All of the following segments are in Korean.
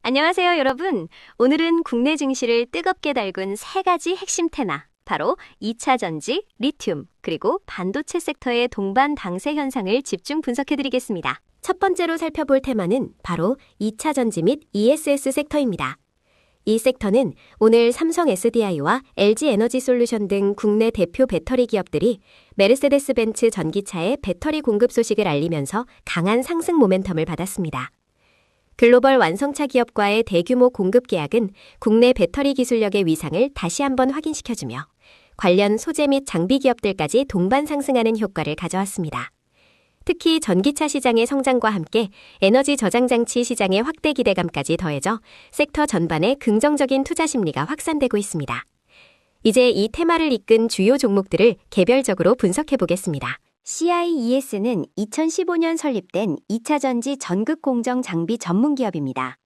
안녕하세요, 여러분. 오늘은 국내 증시를 뜨겁게 달군 세 가지 핵심 테마, 바로 2차 전지, 리튬, 그리고 반도체 섹터의 동반 강세 현상을 집중 분석해드리겠습니다. 첫 번째로 살펴볼 테마는 바로 2차 전지 및 ESS 섹터입니다. 이 섹터는 오늘 삼성 SDI와 LG 에너지 솔루션 등 국내 대표 배터리 기업들이 메르세데스 벤츠 전기차의 배터리 공급 소식을 알리면서 강한 상승 모멘텀을 받았습니다. 글로벌 완성차 기업과의 대규모 공급 계약은 국내 배터리 기술력의 위상을 다시 한번 확인시켜주며 관련 소재 및 장비 기업들까지 동반 상승하는 효과를 가져왔습니다. 특히 전기차 시장의 성장과 함께 에너지 저장 장치 시장의 확대 기대감까지 더해져 섹터 전반에 긍정적인 투자 심리가 확산되고 있습니다. 이제 이 테마를 이끈 주요 종목들을 개별적으로 분석해 보겠습니다. CIES는 2015년 설립된 2차 전지 전극 공정 장비 전문 기업입니다.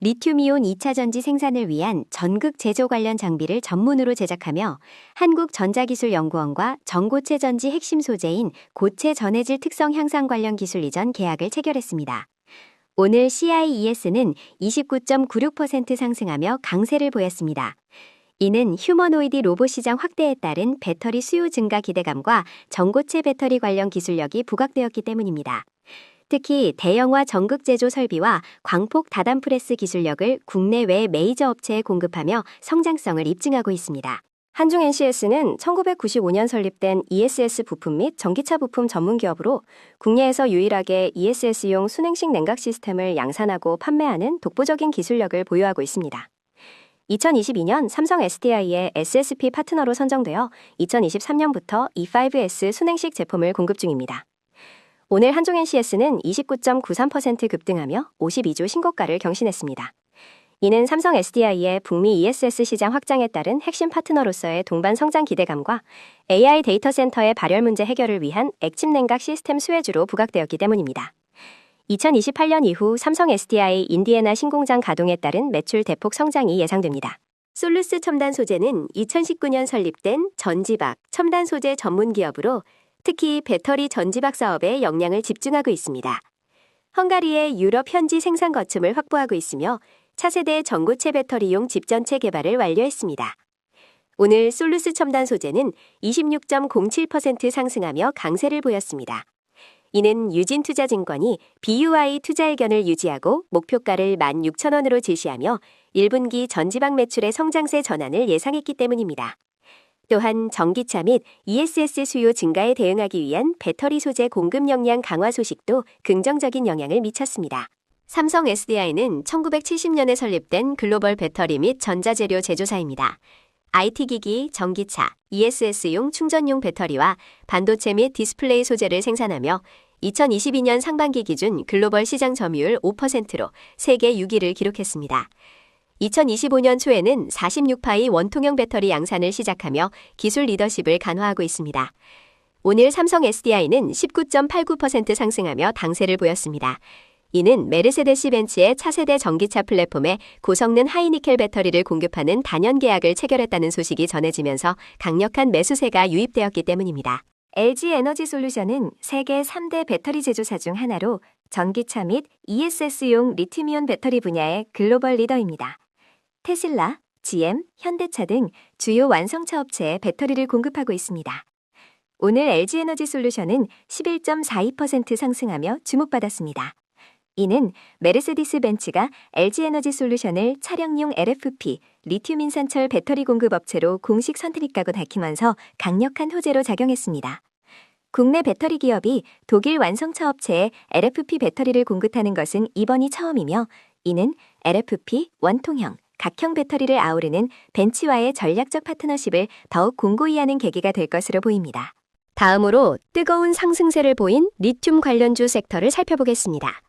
리튬이온 2차 전지 생산을 위한 전극 제조 관련 장비를 전문으로 제작하며 한국전자기술연구원과 전고체 전지 핵심 소재인 고체 전해질 특성 향상 관련 기술 이전 계약을 체결했습니다. 오늘 CIES는 29.96% 상승하며 강세를 보였습니다. 이는 휴머노이드 로봇 시장 확대에 따른 배터리 수요 증가 기대감과 전고체 배터리 관련 기술력이 부각되었기 때문입니다. 특히 대형화 전극 제조 설비와 광폭 다단 프레스 기술력을 국내외 메이저 업체에 공급하며 성장성을 입증하고 있습니다. 한중 NCS는 1995년 설립된 ESS 부품 및 전기차 부품 전문 기업으로 국내에서 유일하게 ESS용 순행식 냉각 시스템을 양산하고 판매하는 독보적인 기술력을 보유하고 있습니다. 2022년 삼성 SDI의 SSP 파트너로 선정되어 2023년부터 E5S 순행식 제품을 공급 중입니다. 오늘 한중 NCS는 29.93% 급등하며 52주 신고가를 경신했습니다. 이는 삼성 SDI의 북미 ESS 시장 확장에 따른 핵심 파트너로서의 동반 성장 기대감과 AI 데이터 센터의 발열 문제 해결을 위한 액침 냉각 시스템 수혜주로 부각되었기 때문입니다. 2028년 이후 삼성 SDI 인디애나 신공장 가동에 따른 매출 대폭 성장이 예상됩니다. 솔루스 첨단 소재는 2019년 설립된 전지박, 첨단 소재 전문 기업으로 특히 배터리 전지박 사업에 역량을 집중하고 있습니다. 헝가리의 유럽 현지 생산 거점을 확보하고 있으며 차세대 전고체 배터리용 집전체 개발을 완료했습니다. 오늘 솔루스 첨단 소재는 26.07% 상승하며 강세를 보였습니다. 이는 유진투자증권이 BUI 투자 의견을 유지하고 목표가를 16,000원으로 제시하며 1분기 전지박 매출의 성장세 전환을 예상했기 때문입니다. 또한 전기차 및 ESS 수요 증가에 대응하기 위한 배터리 소재 공급 역량 강화 소식도 긍정적인 영향을 미쳤습니다. 삼성 SDI는 1970년에 설립된 글로벌 배터리 및 전자재료 제조사입니다. IT기기, 전기차, ESS용 충전용 배터리와 반도체 및 디스플레이 소재를 생산하며 2022년 상반기 기준 글로벌 시장 점유율 5%로 세계 6위를 기록했습니다. 2025년 초에는 46파이 원통형 배터리 양산을 시작하며 기술 리더십을 간화하고 있습니다. 오늘 삼성 SDI는 19.89% 상승하며 강세를 보였습니다. 이는 메르세데스 벤츠의 차세대 전기차 플랫폼에 고성능 하이니켈 배터리를 공급하는 단연 계약을 체결했다는 소식이 전해지면서 강력한 매수세가 유입되었기 때문입니다. LG 에너지 솔루션은 세계 3대 배터리 제조사 중 하나로 전기차 및 ESS용 리튬이온 배터리 분야의 글로벌 리더입니다. 테슬라, GM, 현대차 등 주요 완성차 업체에 배터리를 공급하고 있습니다. 오늘 LG 에너지 솔루션은 11.42% 상승하며 주목받았습니다. 이는 메르세디스 벤츠가 LG 에너지 솔루션을 차량용 LFP, 리튬 인산철 배터리 공급 업체로 공식 선택하고 밝히면서 강력한 호재로 작용했습니다. 국내 배터리 기업이 독일 완성차 업체에 LFP 배터리를 공급하는 것은 이번이 처음이며 이는 LFP, 원통형, 각형 배터리를 아우르는 벤츠와의 전략적 파트너십을 더욱 공고히 하는 계기가 될 것으로 보입니다. 다음으로 뜨거운 상승세를 보인 리튬 관련주 섹터를 살펴보겠습니다.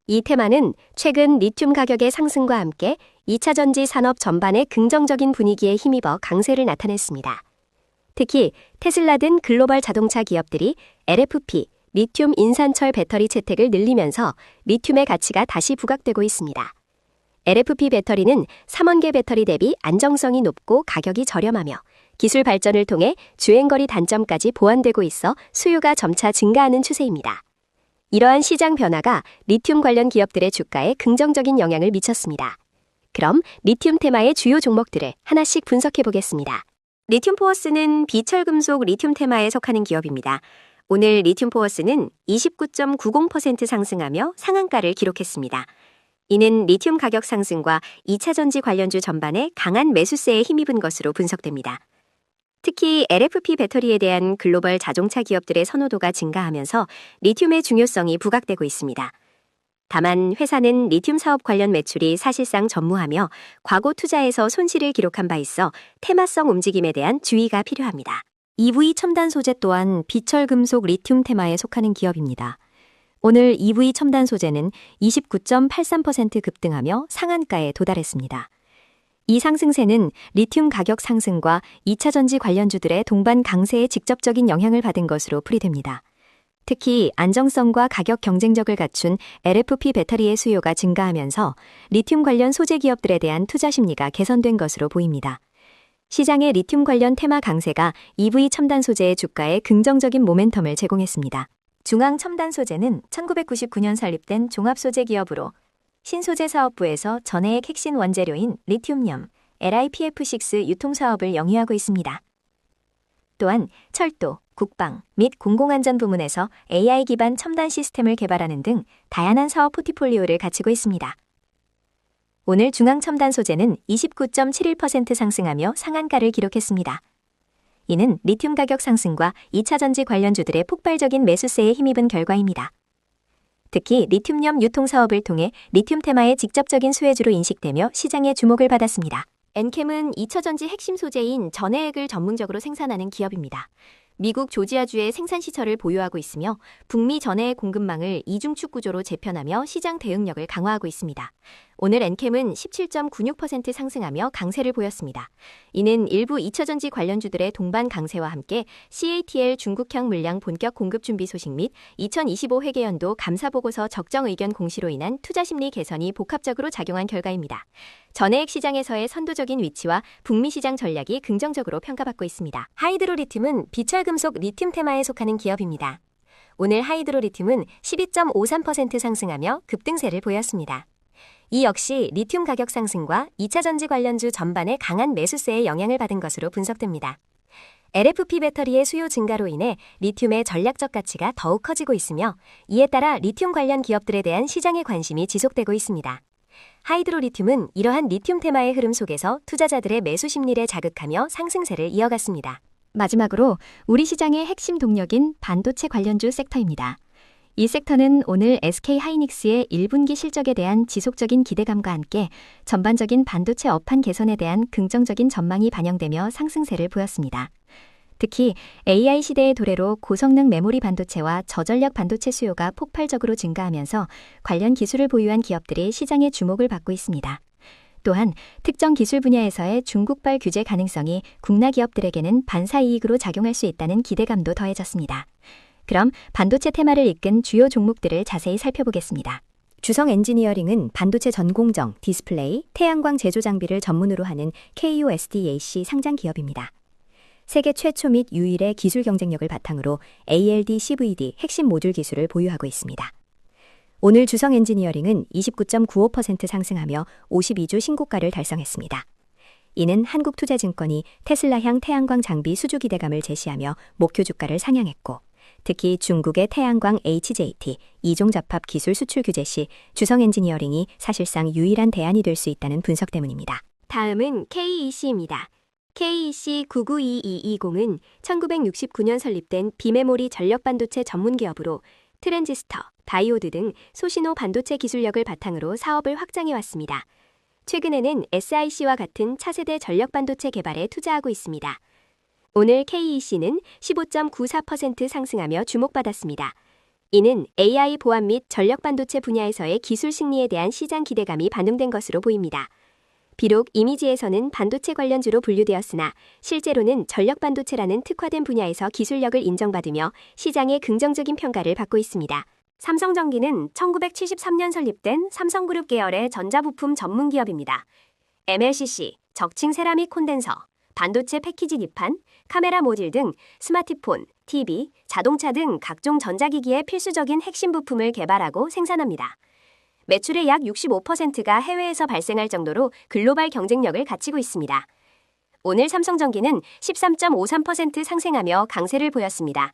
이 테마는 최근 리튬 가격의 상승과 함께 2차 전지 산업 전반의 긍정적인 분위기에 힘입어 강세를 나타냈습니다. 특히 테슬라 등 글로벌 자동차 기업들이 LFP, 리튬 인산철 배터리 채택을 늘리면서 리튬의 가치가 다시 부각되고 있습니다. LFP 배터리는 3원계 배터리 대비 안정성이 높고 가격이 저렴하며 기술 발전을 통해 주행거리 단점까지 보완되고 있어 수요가 점차 증가하는 추세입니다. 이러한 시장 변화가 리튬 관련 기업들의 주가에 긍정적인 영향을 미쳤습니다. 그럼 리튬 테마의 주요 종목들을 하나씩 분석해 보겠습니다. 리튬 포어스는 비철금속 리튬 테마에 속하는 기업입니다. 오늘 리튬 포어스는 29.90% 상승하며 상한가를 기록했습니다. 이는 리튬 가격 상승과 2차 전지 관련주 전반에 강한 매수세에 힘입은 것으로 분석됩니다. 특히 LFP 배터리에 대한 글로벌 자동차 기업들의 선호도가 증가하면서 리튬의 중요성이 부각되고 있습니다. 다만 회사는 리튬 사업 관련 매출이 사실상 전무하며 과거 투자에서 손실을 기록한 바 있어 테마성 움직임에 대한 주의가 필요합니다. EV 첨단 소재 또한 비철금속 리튬 테마에 속하는 기업입니다. 오늘 EV 첨단 소재는 29.83% 급등하며 상한가에 도달했습니다. 이 상승세는 리튬 가격 상승과 2차 전지 관련주들의 동반 강세에 직접적인 영향을 받은 것으로 풀이됩니다. 특히 안정성과 가격 경쟁력을 갖춘 LFP 배터리의 수요가 증가하면서 리튬 관련 소재 기업들에 대한 투자 심리가 개선된 것으로 보입니다. 시장의 리튬 관련 테마 강세가 EV 첨단 소재의 주가에 긍정적인 모멘텀을 제공했습니다. 중앙첨단소재는 1999년 설립된 종합소재 기업으로 신소재 사업부에서 전해액 핵심 원재료인 리튬염, LiPF6 유통사업을 영위하고 있습니다. 또한 철도, 국방 및 공공안전 부문에서 AI 기반 첨단 시스템을 개발하는 등 다양한 사업 포트폴리오를 갖추고 있습니다. 오늘 중앙첨단 소재는 29.71% 상승하며 상한가를 기록했습니다. 이는 리튬 가격 상승과 2차 전지 관련주들의 폭발적인 매수세에 힘입은 결과입니다. 특히 리튬염 유통 사업을 통해 리튬 테마의 직접적인 수혜주로 인식되며 시장의 주목을 받았습니다. 엔캠은 2차 전지 핵심 소재인 전해액을 전문적으로 생산하는 기업입니다. 미국 조지아주에 생산 시설을 보유하고 있으며 북미 전해액 공급망을 이중축 구조로 재편하며 시장 대응력을 강화하고 있습니다. 오늘 엔캠은 17.96% 상승하며 강세를 보였습니다. 이는 일부 2차 전지 관련주들의 동반 강세와 함께 CATL 중국형 물량 본격 공급 준비 소식 및 2025 회계연도 감사보고서 적정 의견 공시로 인한 투자 심리 개선이 복합적으로 작용한 결과입니다. 전해액 시장에서의 선도적인 위치와 북미 시장 전략이 긍정적으로 평가받고 있습니다. 하이드로리튬은 비철금속 리튬 테마에 속하는 기업입니다. 오늘 하이드로리튬은 12.53% 상승하며 급등세를 보였습니다. 이 역시 리튬 가격 상승과 2차 전지 관련주 전반의 강한 매수세에 영향을 받은 것으로 분석됩니다. LFP 배터리의 수요 증가로 인해 리튬의 전략적 가치가 더욱 커지고 있으며 이에 따라 리튬 관련 기업들에 대한 시장의 관심이 지속되고 있습니다. 하이드로리튬은 이러한 리튬 테마의 흐름 속에서 투자자들의 매수 심리를 자극하며 상승세를 이어갔습니다. 마지막으로 우리 시장의 핵심 동력인 반도체 관련주 섹터입니다. 이 섹터는 오늘 SK하이닉스의 1분기 실적에 대한 지속적인 기대감과 함께 전반적인 반도체 업황 개선에 대한 긍정적인 전망이 반영되며 상승세를 보였습니다. 특히 AI 시대의 도래로 고성능 메모리 반도체와 저전력 반도체 수요가 폭발적으로 증가하면서 관련 기술을 보유한 기업들이 시장의 주목을 받고 있습니다. 또한 특정 기술 분야에서의 중국발 규제 가능성이 국내 기업들에게는 반사 이익으로 작용할 수 있다는 기대감도 더해졌습니다. 그럼 반도체 테마를 이끈 주요 종목들을 자세히 살펴보겠습니다. 주성 엔지니어링은 반도체 전공정, 디스플레이, 태양광 제조 장비를 전문으로 하는 KUSDAC 상장 기업입니다. 세계 최초 및 유일의 기술 경쟁력을 바탕으로 ALD CVD 핵심 모듈 기술을 보유하고 있습니다. 오늘 주성 엔지니어링은 29.95% 상승하며 52주 신고가를 달성했습니다. 이는 한국투자증권이 테슬라향 태양광 장비 수주 기대감을 제시하며 목표 주가를 상향했고 특히 중국의 태양광 HJT, 이종잡합 기술 수출 규제 시 주성 엔지니어링이 사실상 유일한 대안이 될 수 있다는 분석 때문입니다. 다음은 KEC입니다. KEC 992220은 1969년 설립된 비메모리 전력 반도체 전문 기업으로 트랜지스터, 다이오드 등 소신호 반도체 기술력을 바탕으로 사업을 확장해 왔습니다. 최근에는 SIC와 같은 차세대 전력 반도체 개발에 투자하고 있습니다. 오늘 KEC는 15.94% 상승하며 주목받았습니다. 이는 AI 보안 및 전력 반도체 분야에서의 기술 승리에 대한 시장 기대감이 반영된 것으로 보입니다. 비록 이미지에서는 반도체 관련주로 분류되었으나 실제로는 전력 반도체라는 특화된 분야에서 기술력을 인정받으며 시장의 긍정적인 평가를 받고 있습니다. 삼성전기는 1973년 설립된 삼성그룹 계열의 전자부품 전문 기업입니다. MLCC, 적층 세라믹 콘덴서, 반도체 패키지 립판, 카메라 모듈 등 스마트폰, TV, 자동차 등 각종 전자기기의 필수적인 핵심 부품을 개발하고 생산합니다. 매출의 약 65%가 해외에서 발생할 정도로 글로벌 경쟁력을 갖추고 있습니다. 오늘 삼성전기는 13.53% 상승하며 강세를 보였습니다.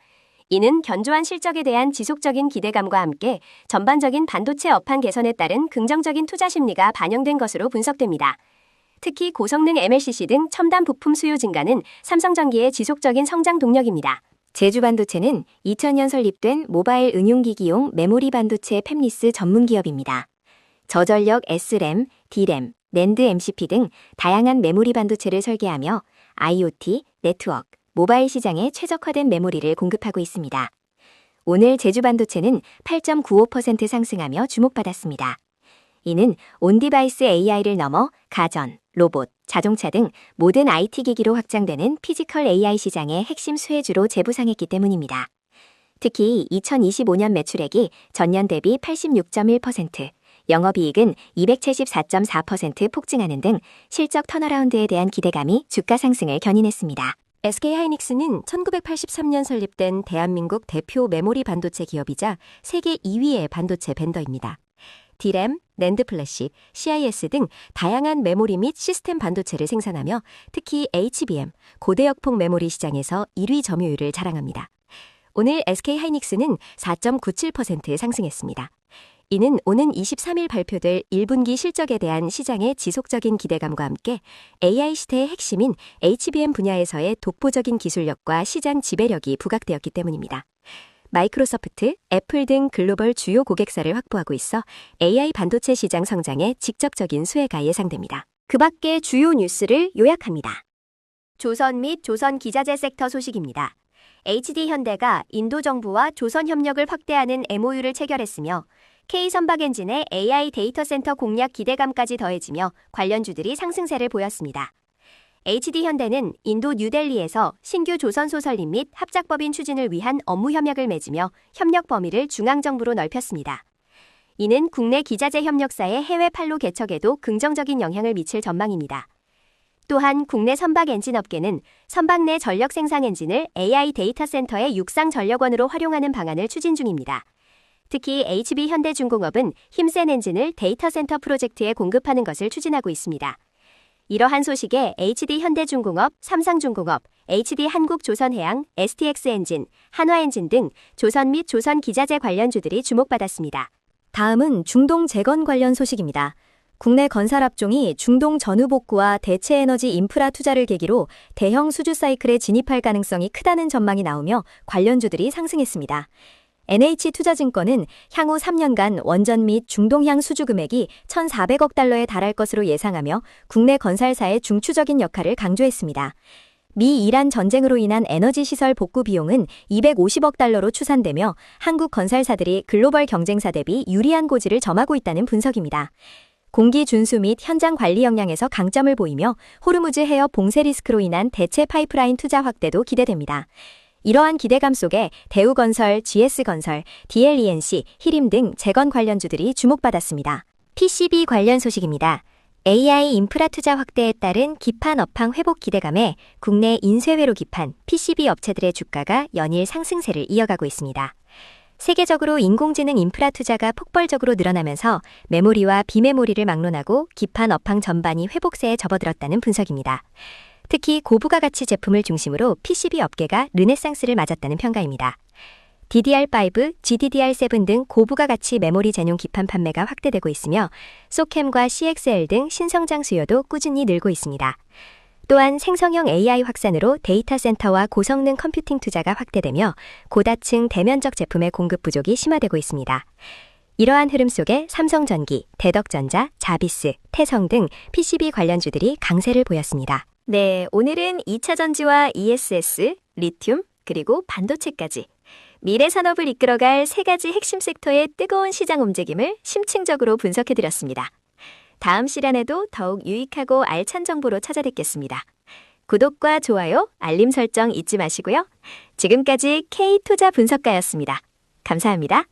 이는 견조한 실적에 대한 지속적인 기대감과 함께 전반적인 반도체 업황 개선에 따른 긍정적인 투자 심리가 반영된 것으로 분석됩니다. 특히 고성능 MLCC 등 첨단 부품 수요 증가는 삼성전기의 지속적인 성장 동력입니다. 제주반도체는 2000년 설립된 모바일 응용기기용 메모리 반도체 팹리스 전문 기업입니다. 저전력 SRAM, DRAM, 낸드 MCP 등 다양한 메모리 반도체를 설계하며 IoT, 네트워크, 모바일 시장에 최적화된 메모리를 공급하고 있습니다. 오늘 제주반도체는 8.95% 상승하며 주목받았습니다. 이는 온디바이스 AI를 넘어 가전, 로봇, 자동차 등 모든 IT 기기로 확장되는 피지컬 AI 시장의 핵심 수혜주로 재부상했기 때문입니다. 특히 2025년 매출액이 전년 대비 86.1%, 영업이익은 274.4% 폭증하는 등 실적 턴어라운드에 대한 기대감이 주가 상승을 견인했습니다. SK하이닉스는 1983년 설립된 대한민국 대표 메모리 반도체 기업이자 세계 2위의 반도체 벤더입니다. DRAM, 낸드 플래시, CIS 등 다양한 메모리 및 시스템 반도체를 생산하며 특히 HBM, 고대역폭 메모리 시장에서 1위 점유율을 자랑합니다. 오늘 SK하이닉스는 4.97% 상승했습니다. 이는 오는 23일 발표될 1분기 실적에 대한 시장의 지속적인 기대감과 함께 AI 시대의 핵심인 HBM 분야에서의 독보적인 기술력과 시장 지배력이 부각되었기 때문입니다. 마이크로소프트, 애플 등 글로벌 주요 고객사를 확보하고 있어 AI 반도체 시장 성장에 직접적인 수혜가 예상됩니다. 그 밖의 주요 뉴스를 요약합니다. 조선 및 조선 기자재 섹터 소식입니다. HD현대가 인도 정부와 조선 협력을 확대하는 MOU를 체결했으며 K선박엔진의 AI 데이터 센터 공략 기대감까지 더해지며 관련주들이 상승세를 보였습니다. HD현대는 인도 뉴델리에서 신규 조선소 설립 및 합작법인 추진을 위한 업무 협약을 맺으며 협력 범위를 중앙정부로 넓혔습니다. 이는 국내 기자재 협력사의 해외 판로 개척에도 긍정적인 영향을 미칠 전망입니다. 또한 국내 선박 엔진 업계는 선박 내 전력 생산 엔진을 AI 데이터 센터의 육상 전력원으로 활용하는 방안을 추진 중입니다. 특히 HB현대중공업은 힘센 엔진을 데이터 센터 프로젝트에 공급하는 것을 추진하고 있습니다. 이러한 소식에 HD현대중공업, 삼성중공업, HD한국조선해양, STX엔진, 한화엔진 등 조선 및 조선 기자재 관련주들이 주목받았습니다. 다음은 중동 재건 관련 소식입니다. 국내 건설업종이 중동 전후 복구와 대체 에너지 인프라 투자를 계기로 대형 수주 사이클에 진입할 가능성이 크다는 전망이 나오며 관련주들이 상승했습니다. NH투자증권은 향후 3년간 원전 및 중동향 수주 금액이 1,400억 달러에 달할 것으로 예상하며 국내 건설사의 중추적인 역할을 강조했습니다. 미-이란 전쟁으로 인한 에너지 시설 복구 비용은 250억 달러로 추산되며 한국 건설사들이 글로벌 경쟁사 대비 유리한 고지를 점하고 있다는 분석입니다. 공기 준수 및 현장 관리 역량에서 강점을 보이며 호르무즈 해협 봉쇄 리스크로 인한 대체 파이프라인 투자 확대도 기대됩니다. 이러한 기대감 속에 대우건설, GS건설, DLENC, 히림 등 재건 관련주들이 주목받았습니다. PCB 관련 소식입니다. AI 인프라 투자 확대에 따른 기판 업황 회복 기대감에 국내 인쇄회로 기판, PCB 업체들의 주가가 연일 상승세를 이어가고 있습니다. 세계적으로 인공지능 인프라 투자가 폭발적으로 늘어나면서 메모리와 비메모리를 막론하고 기판 업황 전반이 회복세에 접어들었다는 분석입니다. 특히 고부가 가치 제품을 중심으로 PCB 업계가 르네상스를 맞았다는 평가입니다. DDR5, GDDR7 등 고부가 가치 메모리 전용 기판 판매가 확대되고 있으며 소캠과 CXL 등 신성장 수요도 꾸준히 늘고 있습니다. 또한 생성형 AI 확산으로 데이터 센터와 고성능 컴퓨팅 투자가 확대되며 고다층 대면적 제품의 공급 부족이 심화되고 있습니다. 이러한 흐름 속에 삼성전기, 대덕전자, 자비스, 태성 등 PCB 관련주들이 강세를 보였습니다. 네, 오늘은 2차 전지와 ESS, 리튬, 그리고 반도체까지 미래 산업을 이끌어갈 세 가지 핵심 섹터의 뜨거운 시장 움직임을 심층적으로 분석해드렸습니다. 다음 시간에도 더욱 유익하고 알찬 정보로 찾아뵙겠습니다. 구독과 좋아요, 알림 설정 잊지 마시고요. 지금까지 K투자 분석가였습니다. 감사합니다.